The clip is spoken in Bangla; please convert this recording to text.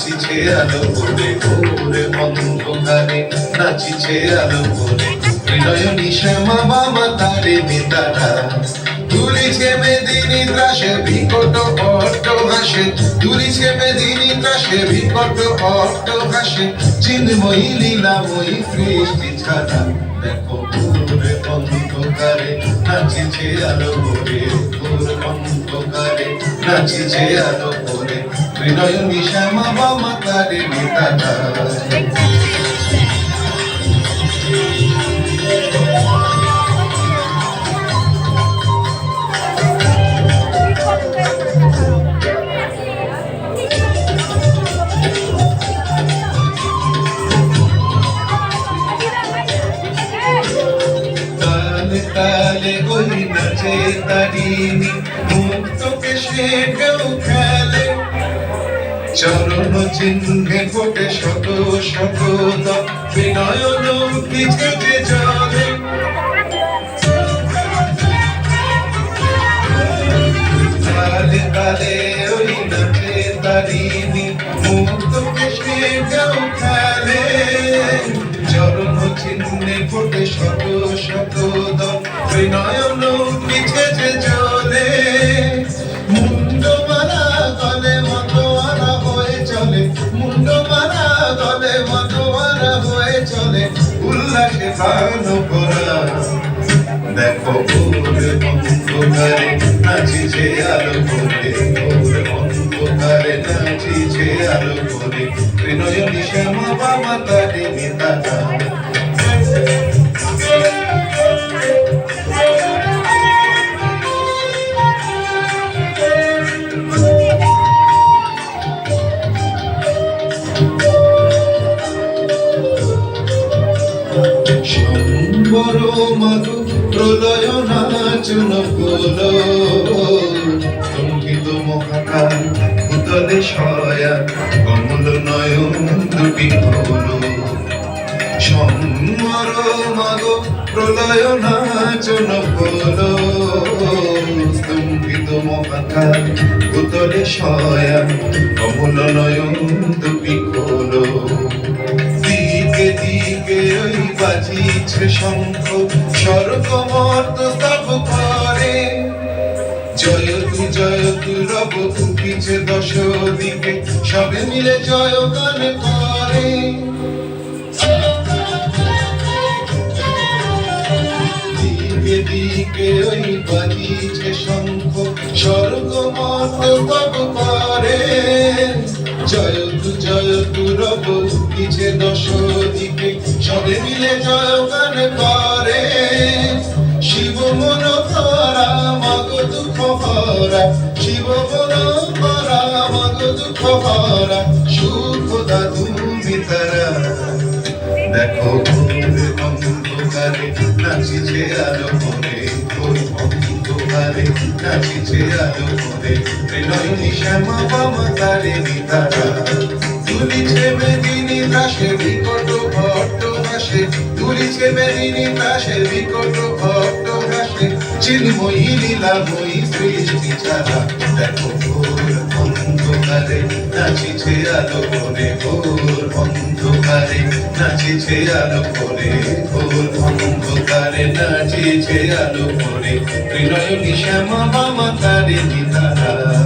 নাচিছে আলো করে ভোরে অন্ধকারে নাচিছে আলো করে হৃদয়নী শ্যামা বাবা তারে নেতারা তুলিছে মেদিনী ত্রাসে বিকট অট্ট ভাসে তুলিছে মেদিনী ত্রাসে বিকট অট্ট ভাসে চিন্ময়ী লীলাময়ী সৃষ্টি ছাড়া দেখো ভোরে অন্ধকারে নাচিছে আলো করে ভোর অন্ধকারে নাচিছে আলো করে হৃদয়নী শ্যামা বাবা তারে নেতারা তালে ওই নাচে তারিণী মুক্ত কেশে কেউ খেলে চরণ চিহ্নে ফোটে শত শত বিনয়ন পিছে যে চলে তালে তালে ওই নাচে তারিণী মুক্ত কেশে কেউ খেলে চরণ চিহ্নে ফোটে শত শত নয়ন পিছে যে চলে মুন্ড মারা গলে মতোয়ারা হয়ে চলে মুন্ড মারা গলে মতোয়ারা হয়ে চলে উল্লাসে গান করা দেখো ভোরে অন্ধকারে নাচিছে আলো করে ভোরে অন্ধকারে নাচিছে আলো করে হৃদয়নী শ্যামা বাবা তারে নেতারা বড় মাগো প্রলয় নাচন গোল সঙ্গীত মহাকাল উতলে সয়া কমল নয়ন দুটি হল সম্বর মাগো প্রলয় নাচন গোল স্তম্ভিত মহাকাল উতলে সয়া কমল নয়ন দুটি হল দিকে দিকে ওই বাজিছে শঙ্খ স্বর্গ মর্ত স্তব করে জয়তু রব উঠিছে দশ দিকে সবে মিলে জয় গান করে দিকে দিকে ওই বাজিছে শঙ্খ স্বর্গ মর্ত স্তব করে জয়তু রব উঠিছে দশ দিকে সবে মিলে জয় গান করে শিব মন ধরা মগ দুঃখ হরা শিব মন ধরা মগ দুঃখ হরা সুখ দাদু মিতারা দেখো ভোরে অন্ধকারে নাচিছে আলো করে ভোর অন্ধকারে নাচিছে আলো করে হৃদয়নী শ্যামা বাবা তারে নেতারা তুলিছে মেদিনী ত্রাসে বিকট অট্ট ভাসে তুলিছে মেদিনী ত্রাসে বিকট অট্ট ভাসে চিন্ময়ী লীলাময়ী সৃষ্টি ছাড়া দেখো ভোর অন্ধকারে নাচিছে আলো করে ভোর অন্ধকারে নাচিছে আলো করে ভোর অন্ধকারে নাচিছে আলো করে হৃদয়নী শ্যামা বাবা তারে নেতারা